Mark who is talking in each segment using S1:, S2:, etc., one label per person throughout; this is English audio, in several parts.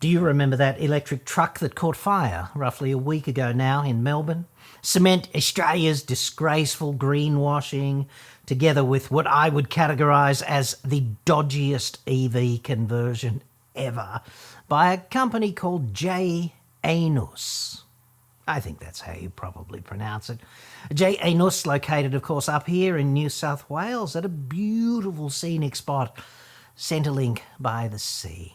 S1: Do you remember that electric truck that caught fire roughly a week ago now in Melbourne? Cement Australia's disgraceful greenwashing, together with what I would categorise as the dodgiest EV conversion ever by a company called J. Anus. I think that's how you probably pronounce it. J. Anus, located, of course, up here in New South Wales at a beautiful scenic spot, Centrelink by the sea.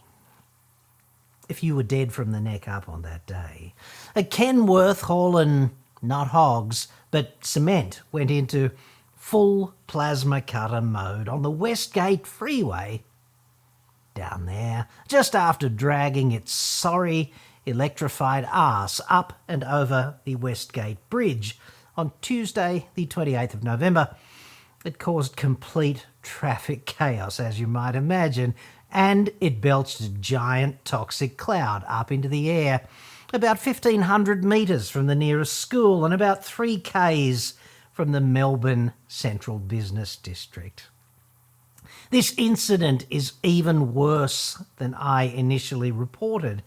S1: If you were dead from the neck up on that day, a Kenworth hauling not hogs, but cement went into full plasma cutter mode on the Westgate Freeway down there, just after dragging its sorry electrified arse up and over the Westgate Bridge on Tuesday, the 28th of November. It caused complete traffic chaos, as you might imagine, and it belched a giant toxic cloud up into the air, about 1,500 metres from the nearest school and about 3 k's from the Melbourne Central Business District. This incident is even worse than I initially reported,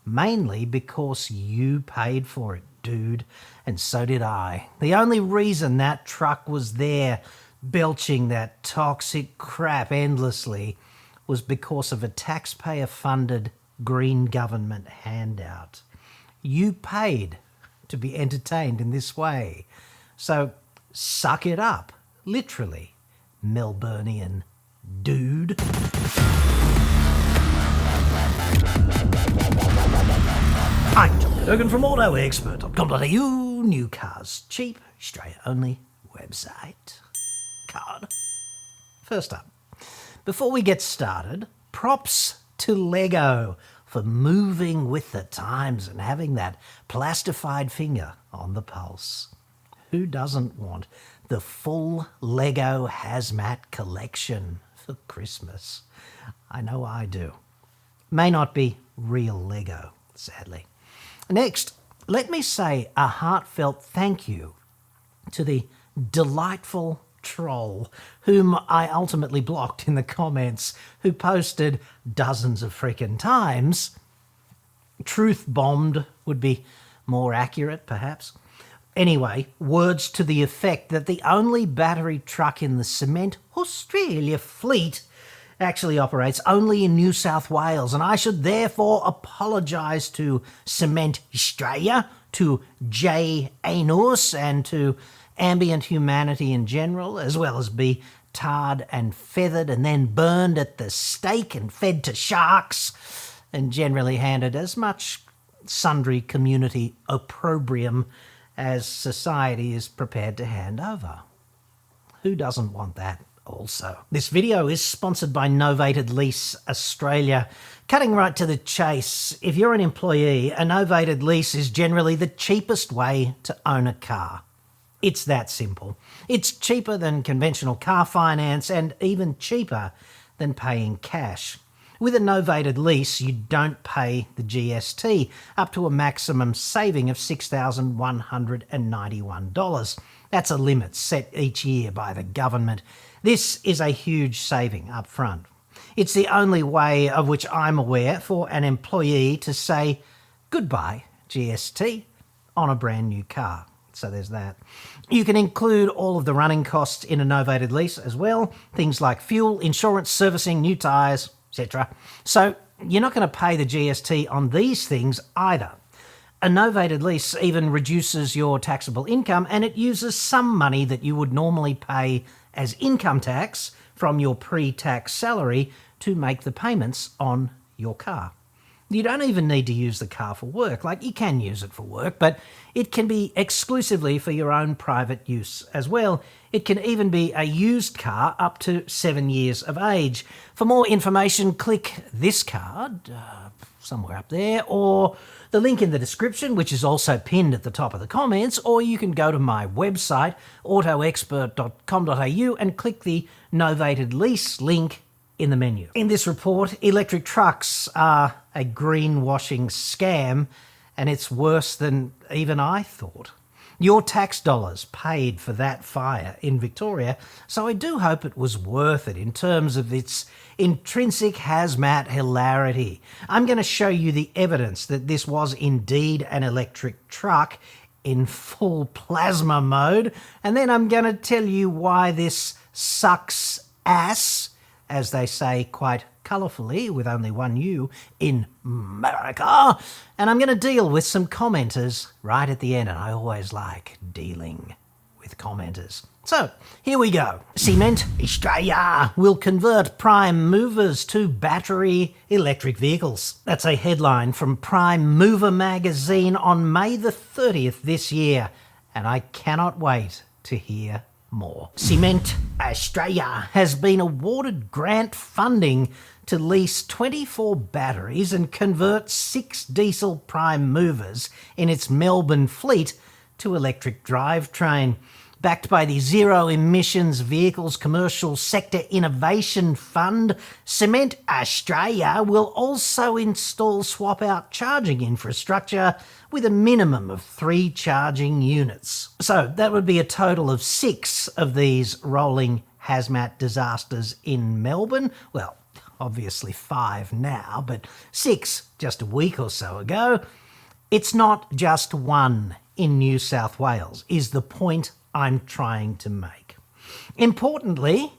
S1: mainly because you paid for it, dude, and so did I. The only reason that truck was there belching that toxic crap endlessly was because of a taxpayer-funded Green government handout. You paid to be entertained in this way. So suck it up, literally, Melburnian dude. I'm John Cadogan from Expert.com.au. New cars, cheap, Australia only website. Card. First up, before we get started, props to Lego for moving with the times and having that plastified finger on the pulse. Who doesn't want the full Lego hazmat collection for Christmas? I know I do. May not be real Lego, sadly. Next, let me say a heartfelt thank you to the delightful troll whom I ultimately blocked in the comments, who posted dozens of freaking times. Truth bombed would be more accurate, perhaps. Anyway, words to the effect that the only battery truck in the Cement Australia fleet actually operates only in New South Wales, and I should therefore apologise to Cement Australia, to J. Anus, and to ambient humanity in general, as well as be tarred and feathered and then burned at the stake and fed to sharks and generally handed as much sundry community opprobrium as society is prepared to hand over. Who doesn't want that also? This video is sponsored by Novated Lease Australia. Cutting right to the chase, if you're an employee, a novated lease is generally the cheapest way to own a car. It's that simple. It's cheaper than conventional car finance and even cheaper than paying cash. With a novated lease, you don't pay the GST, up to a maximum saving of $6,191. That's a limit set each year by the government. This is a huge saving up front. It's the only way of which I'm aware for an employee to say goodbye GST on a brand new car. So there's that. You can include all of the running costs in a novated lease as well, things like fuel, insurance, servicing, new tyres, etc. So you're not going to pay the GST on these things either. A novated lease even reduces your taxable income, and it uses some money that you would normally pay as income tax from your pre-tax salary to make the payments on your car. You don't even need to use the car for work. Like, you can use it for work, but it can be exclusively for your own private use as well. It can even be a used car up to 7 years of age. For more information, click this card, somewhere up there, or the link in the description, which is also pinned at the top of the comments, or you can go to my website, autoexpert.com.au, and click the Novated Lease link in the menu. In this report, electric trucks are a greenwashing scam, and it's worse than even I thought. Your tax dollars paid for that fire in Victoria, so I do hope it was worth it in terms of its intrinsic hazmat hilarity. I'm going to show you the evidence that this was indeed an electric truck in full plasma mode, and then I'm going to tell you why this sucks ass, as they say quite colourfully with only one U, in America. And I'm going to deal with some commenters right at the end, and I always like dealing with commenters. So, here we go. Cement Australia will convert prime movers to battery electric vehicles. That's a headline from Prime Mover magazine on May the 30th this year, and I cannot wait to hear more. Cement Australia has been awarded grant funding to lease 24 batteries and convert 6 diesel prime movers in its Melbourne fleet to electric drivetrain. Backed by the Zero Emissions Vehicles Commercial Sector Innovation Fund, Cement Australia will also install swap-out charging infrastructure with a minimum of 3 charging units. So that would be a total of 6 of these rolling hazmat disasters in Melbourne. Well, obviously 5 now, but 6 just a week or so ago. It's not just one in New South Wales, is the point I'm trying to make. Importantly,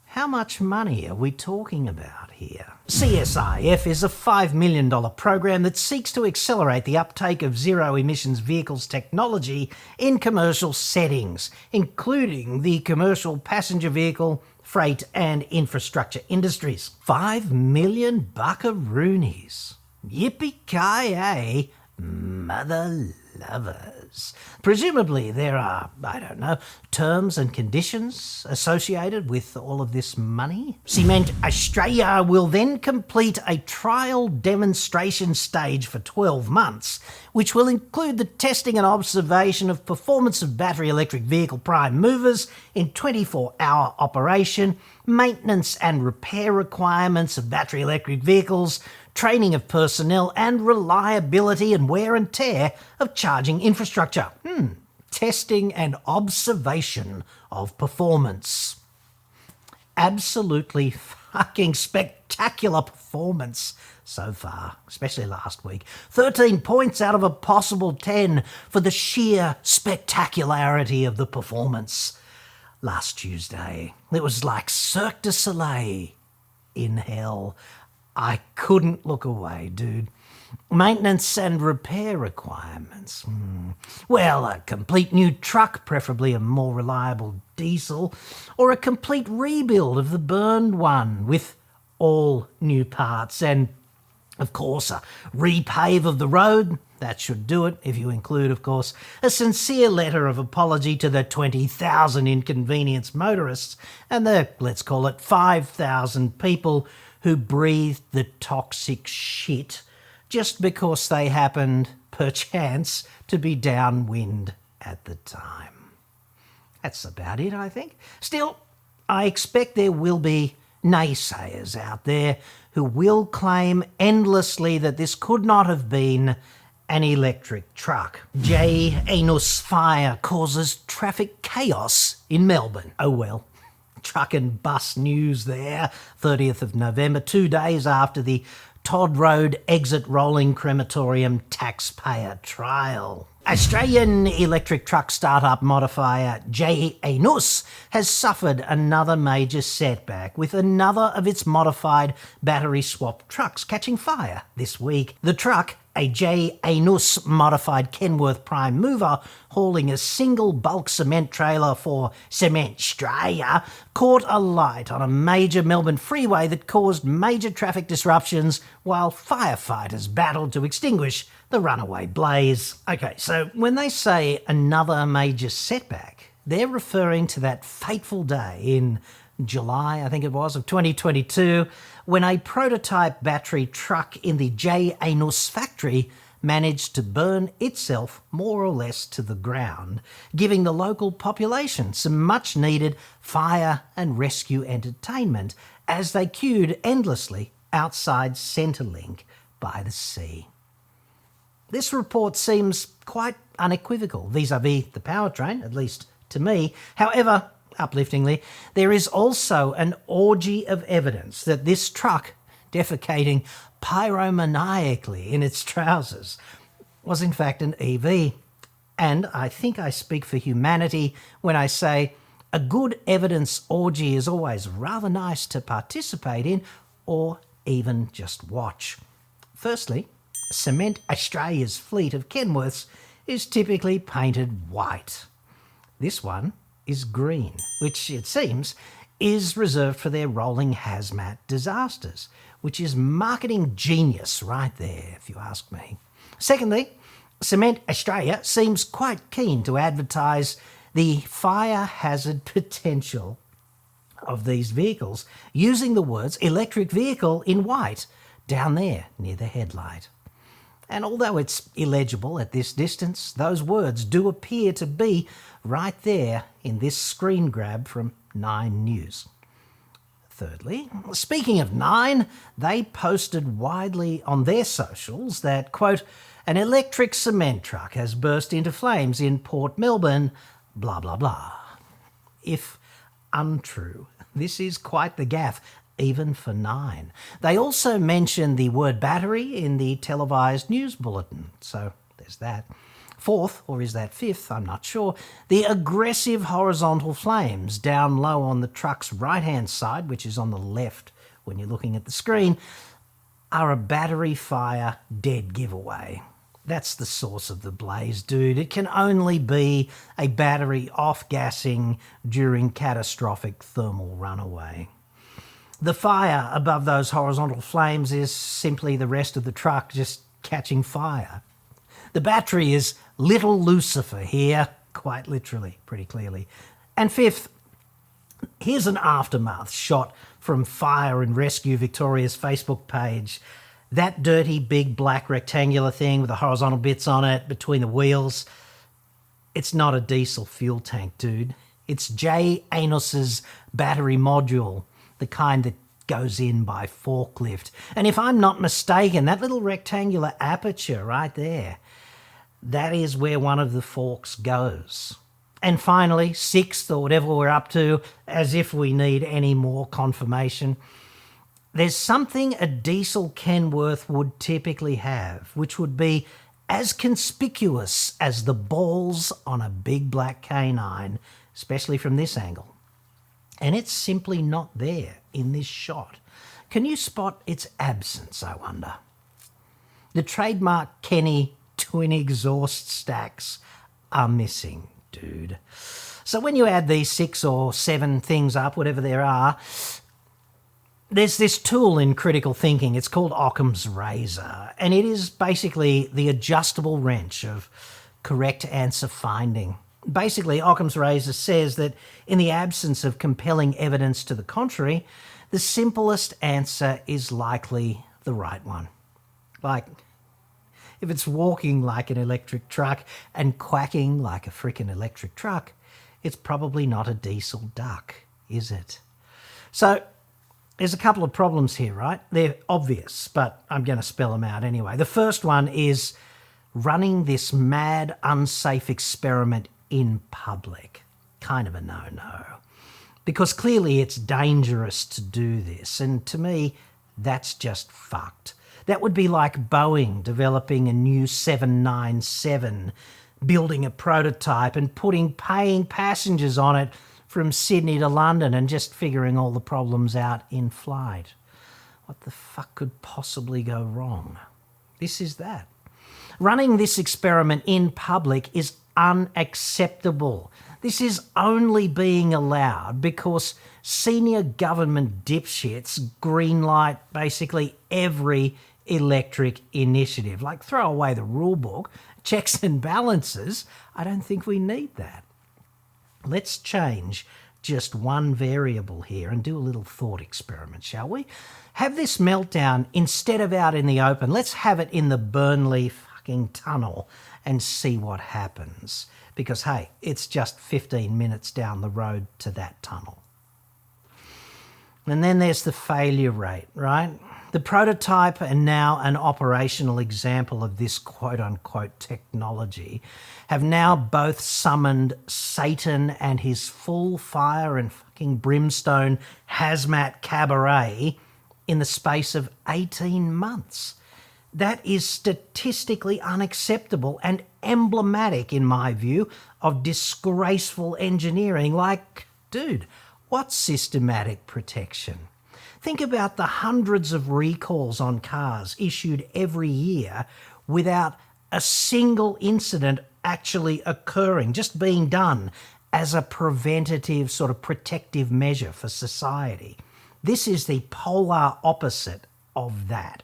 S1: how much money are we talking about here? CSIF is a $5 million program that seeks to accelerate the uptake of zero-emissions vehicles technology in commercial settings, including the commercial passenger vehicle, freight and infrastructure industries. 5 million buckaroonies. Yippee-ki-yay, mother lovers. Presumably there are, I don't know, terms and conditions associated with all of this money. Cement Australia will then complete a trial demonstration stage for 12 months, which will include the testing and observation of performance of battery electric vehicle prime movers in 24-hour operation, maintenance and repair requirements of battery electric vehicles, training of personnel and reliability and wear and tear of charging infrastructure. Testing and observation of performance. Absolutely fucking spectacular performance so far, especially last week. 13 points out of a possible 10 for the sheer spectacularity of the performance. Last Tuesday, it was like Cirque du Soleil in hell. I couldn't look away, dude. Maintenance and repair requirements. Well, a complete new truck, preferably a more reliable diesel, or a complete rebuild of the burned one with all new parts, and, of course, a repave of the road. That should do it, if you include, of course, a sincere letter of apology to the 20,000 inconvenienced motorists and the, let's call it, 5,000 people who breathed the toxic shit just because they happened, perchance, to be downwind at the time. That's about it, I think. Still, I expect there will be naysayers out there who will claim endlessly that this could not have been an electric truck. J. Anus fire causes traffic chaos in Melbourne. Oh well. Truck and bus news there, 30th of November, 2 days after the Todd Road exit rolling crematorium taxpayer trial. Australian electric truck startup modifier J. Anus has suffered another major setback with another of its modified battery swap trucks catching fire this week. The truck, a J. Anus modified Kenworth prime mover hauling a single bulk cement trailer for Cement Australia, caught alight on a major Melbourne freeway that caused major traffic disruptions while firefighters battled to extinguish the runaway blaze. Okay, so when they say another major setback, they're referring to that fateful day in July, I think it was, of 2022, when a prototype battery truck in the J. Anus factory managed to burn itself more or less to the ground, giving the local population some much-needed fire and rescue entertainment as they queued endlessly outside Centrelink by the sea. This report seems quite unequivocal vis-à-vis the powertrain, at least to me. However, upliftingly, there is also an orgy of evidence that this truck, defecating pyromaniacally in its trousers, was in fact an EV. And I think I speak for humanity when I say a good evidence orgy is always rather nice to participate in or even just watch. Firstly, Cement Australia's fleet of Kenworths is typically painted white. This one is green, which it seems is reserved for their rolling hazmat disasters, which is marketing genius right there, if you ask me. Secondly, Cement Australia seems quite keen to advertise the fire hazard potential of these vehicles, using the words electric vehicle in white down there near the headlight. And although it's illegible at this distance, those words do appear to be right there in this screen grab from 9 News. Thirdly, speaking of 9, they posted widely on their socials that, quote, an electric cement truck has burst into flames in Port Melbourne, blah, blah, blah. If untrue, this is quite the gaffe, even for 9. They also mentioned the word battery in the televised news bulletin, so there's that. Fourth, or is that fifth, I'm not sure, the aggressive horizontal flames down low on the truck's right-hand side, which is on the left when you're looking at the screen, are a battery fire dead giveaway. That's the source of the blaze, dude. It can only be a battery off-gassing during catastrophic thermal runaway. The fire above those horizontal flames is simply the rest of the truck just catching fire. The battery is little Lucifer here, quite literally, pretty clearly. And fifth, here's an aftermath shot from Fire and Rescue Victoria's Facebook page. That dirty big black rectangular thing with the horizontal bits on it between the wheels, it's not a diesel fuel tank, dude. It's Jay Anos's battery module, the kind that goes in by forklift. And if I'm not mistaken, that little rectangular aperture right there, that is where one of the forks goes. And finally, sixth, or whatever we're up to, as if we need any more confirmation, there's something a diesel Kenworth would typically have, which would be as conspicuous as the balls on a big black canine, especially from this angle. And it's simply not there in this shot. Can you spot its absence, I wonder? The trademark Kenny twin exhaust stacks are missing, dude. So when you add these 6 or 7 things up, whatever there are, there's this tool in critical thinking. It's called Occam's razor, and it is basically the adjustable wrench of correct answer finding. Basically, Occam's razor says that in the absence of compelling evidence to the contrary, the simplest answer is likely the right one. Like, if it's walking like an electric truck and quacking like a freaking electric truck, it's probably not a diesel duck, is it? So, there's a couple of problems here, right? They're obvious, but I'm going to spell them out anyway. The first one is running this mad, unsafe experiment in public. Kind of a no-no. Because clearly it's dangerous to do this, and to me, that's just fucked. That would be like Boeing developing a new 797, building a prototype and paying passengers on it from Sydney to London and just figuring all the problems out in flight. What the fuck could possibly go wrong? This is that. Running this experiment in public is unacceptable. This is only being allowed because senior government dipshits greenlight basically every electric initiative. Like, throw away the rule book, checks and balances. I don't think we need that. Let's change just one variable here and do a little thought experiment, shall we? Have this meltdown, instead of out in the open, let's have it in the Burnley fucking tunnel and see what happens. Because, hey, it's just 15 minutes down the road to that tunnel. And then there's the failure rate, right? The prototype and now an operational example of this quote-unquote technology have now both summoned Satan and his full fire and fucking brimstone hazmat cabaret in the space of 18 months. That is statistically unacceptable and emblematic, in my view, of disgraceful engineering. Like, dude, what's systematic protection? Think about the hundreds of recalls on cars issued every year without a single incident actually occurring, just being done as a preventative sort of protective measure for society. This is the polar opposite of that.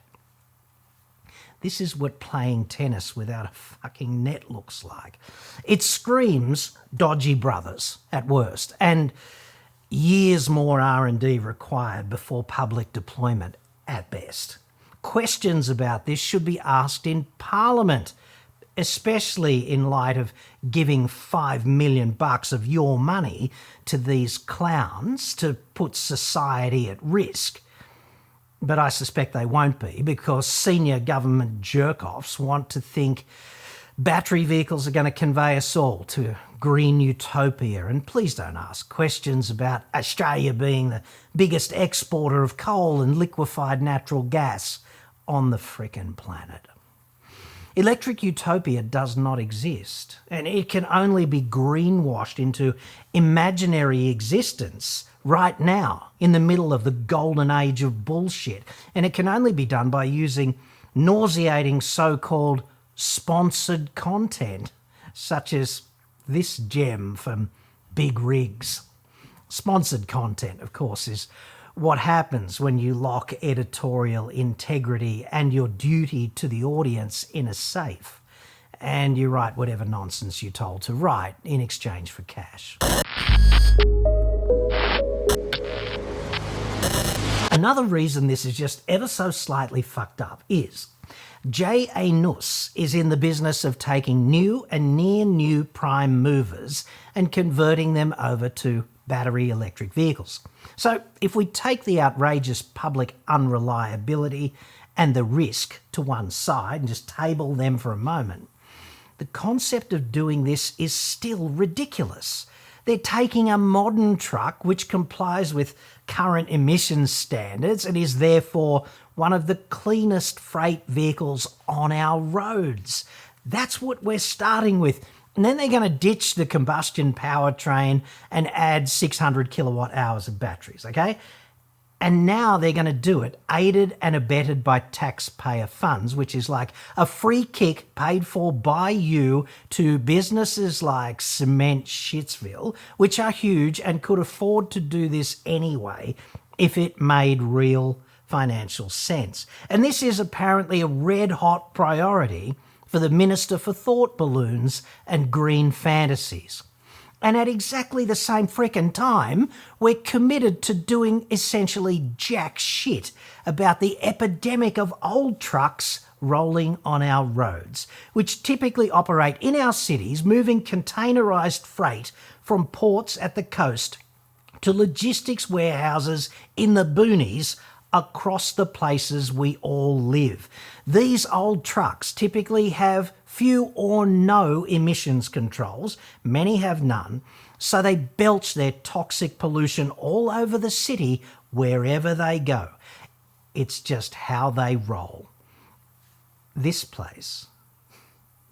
S1: This is what playing tennis without a fucking net looks like. It screams dodgy brothers at worst, and years more R&D required before public deployment at best. Questions about this should be asked in Parliament, especially in light of giving $5 million of your money to these clowns to put society at risk. But I suspect they won't be, because senior government jerk-offs want to think battery vehicles are going to convey us all to green utopia. And please don't ask questions about Australia being the biggest exporter of coal and liquefied natural gas on the frickin' planet. Electric utopia does not exist, and it can only be greenwashed into imaginary existence right now in the middle of the golden age of bullshit. And it can only be done by using nauseating so-called sponsored content, such as this gem from Big Rigs. Sponsored content, of course, is what happens when you lock editorial integrity and your duty to the audience in a safe, and you write whatever nonsense you're told to write in exchange for cash. Another reason this is just ever so slightly fucked up is J.A. Nuss is in the business of taking new and near-new prime movers and converting them over to battery electric vehicles. So if we take the outrageous public unreliability and the risk to one side and just table them for a moment, the concept of doing this is still ridiculous. They're taking a modern truck which complies with current emissions standards and is therefore one of the cleanest freight vehicles on our roads. That's what we're starting with. And then they're going to ditch the combustion powertrain and add 600 kilowatt hours of batteries, okay? And now they're going to do it aided and abetted by taxpayer funds, which is like a free kick paid for by you to businesses like Cement Shitsville, which are huge and could afford to do this anyway if it made real financial sense. And this is apparently a red-hot priority for the Minister for Thought Balloons and Green Fantasies. And at exactly the same frickin' time, we're committed to doing essentially jack shit about the epidemic of old trucks rolling on our roads, which typically operate in our cities, moving containerised freight from ports at the coast to logistics warehouses in the boonies across the places we all live. These old trucks typically have few or no emissions controls, many have none, so they belch their toxic pollution all over the city wherever they go. It's just how they roll. This place,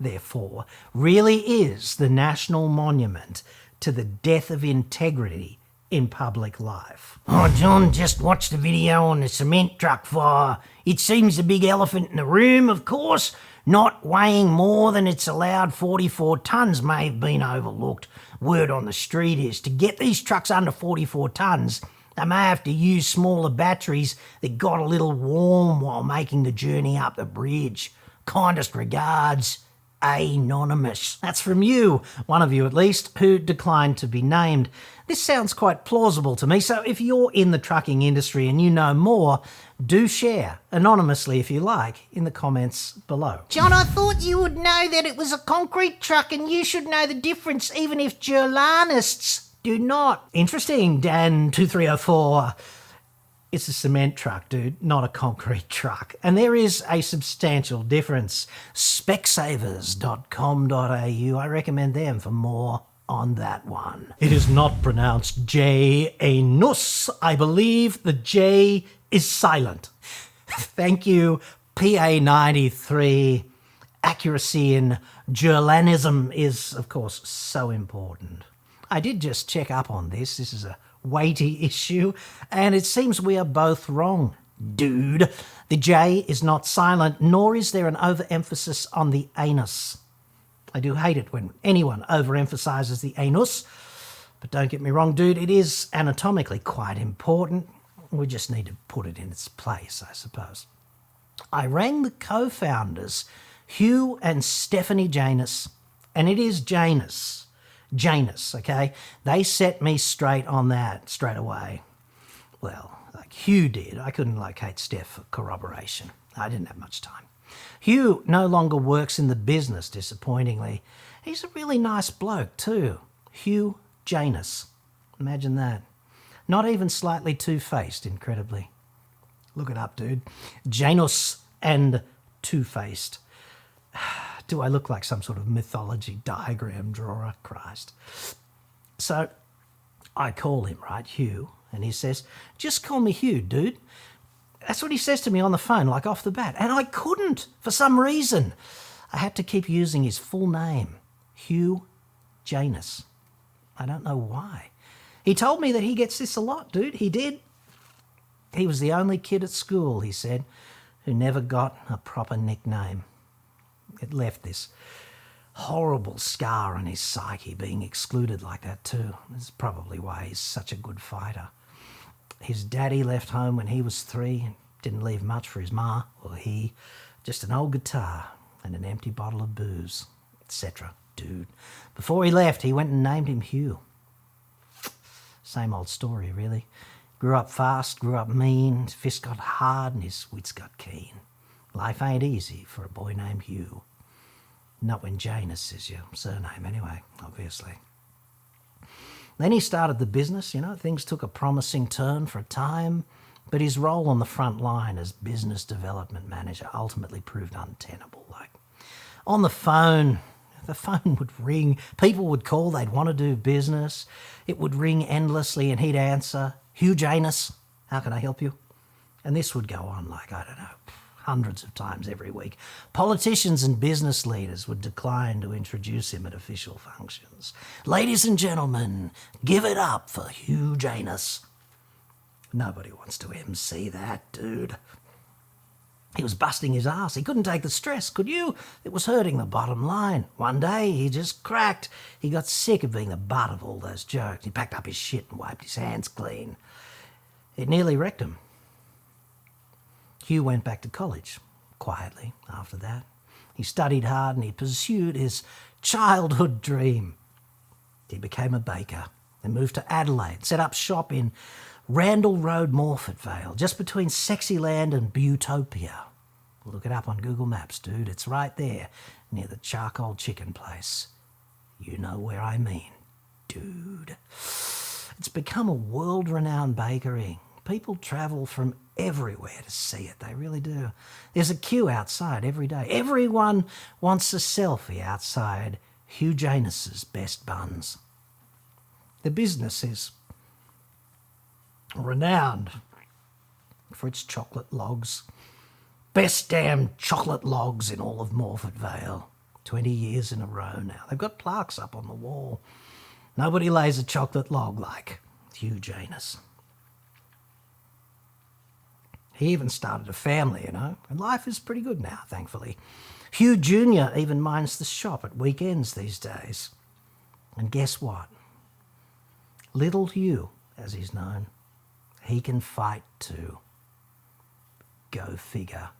S1: therefore, really is the national monument to the death of integrity in public life. Oh, John just watched the video on the cement truck fire. It seems the big elephant in the room, of course, not weighing more than its allowed 44 tonnes may have been overlooked. Word on the street is to get these trucks under 44 tonnes, they may have to use smaller batteries that got a little warm while making the journey up the bridge. Kindest regards, Anonymous. That's from you, one of you at least, who declined to be named. This sounds quite plausible to me, so if you're in the trucking industry and you know more, do share, anonymously if you like, in the comments below.
S2: John, I thought you would know that it was a concrete truck and you should know the difference even if journalists do not.
S1: Interesting, Dan2304. It's a cement truck, dude, not a concrete truck. And there is a substantial difference. Specsavers.com.au, I recommend them for more on that one. It is not pronounced J-anus. I believe the J is silent. Thank you, PA93. Accuracy in journalism is, of course, so important. I did just check up on this. This is a weighty issue, and it seems we are both wrong, dude. The J is not silent, nor is there an overemphasis on the anus. I do hate it when anyone overemphasizes the anus, but don't get me wrong, dude, it is anatomically quite important. We just need to put it in its place, I suppose. I rang the co-founders, Hugh and Stephanie Janus, and it is Janus, okay? They set me straight on that straight away. Well, like Hugh did. I couldn't locate Steph for corroboration. I didn't have much time. Hugh no longer works in the business, disappointingly. He's a really nice bloke too. Hugh Janus. Imagine that. Not even slightly two-faced, incredibly. Look it up, dude. Janus and two-faced. Do I look like some sort of mythology diagram drawer? Christ. So I call him, right, Hugh, and he says, just call me Hugh, dude. That's what he says to me on the phone, like off the bat. And I couldn't, for some reason. I had to keep using his full name, Hugh Janus. I don't know why. He told me that he gets this a lot, dude. He did. He was the only kid at school, he said, who never got a proper nickname. It left this horrible scar on his psyche, being excluded like that too. That's probably why he's such a good fighter. His daddy left home when he was 3 and didn't leave much for his ma or he. Just an old guitar and an empty bottle of booze, etc. Dude. Before he left, he went and named him Hugh. Same old story, really. Grew up fast, grew up mean, his fist got hard and his wits got keen. Life ain't easy for a boy named Hugh. Not when Janus is your surname anyway, obviously. Then he started the business, things took a promising turn for a time, but his role on the front line as business development manager ultimately proved untenable. Like, on the phone would ring, people would call, they'd want to do business, it would ring endlessly and he'd answer, Hugh Janus, how can I help you? And this would go on like, I don't know, hundreds of times every week. Politicians and business leaders would decline to introduce him at official functions. Ladies and gentlemen, give it up for Hugh Janus. Nobody wants to MC that, dude. He was busting his ass. He couldn't take the stress, could you? It was hurting the bottom line. One day, he just cracked. He got sick of being the butt of all those jokes. He packed up his shit and wiped his hands clean. It nearly wrecked him. Hugh went back to college, quietly, after that. He studied hard and he pursued his childhood dream. He became a baker and moved to Adelaide, set up shop in Randall Road, Morford Vale, just between Sexyland and Butopia. Look it up on Google Maps, dude. It's right there, near the charcoal chicken place. You know where I mean, dude. It's become a world-renowned bakery. People travel from everywhere to see it. They really do. There's a queue outside every day. Everyone wants a selfie outside Hugh Janus's best buns. The business is renowned for its chocolate logs. Best damn chocolate logs in all of Morford Vale. 20 years in a row now. They've got plaques up on the wall. Nobody lays a chocolate log like Hugh Janus. He even started a family, and life is pretty good now, thankfully. Hugh Jr. even minds the shop at weekends these days. And guess what? Little Hugh, as he's known, he can fight too. Go figure.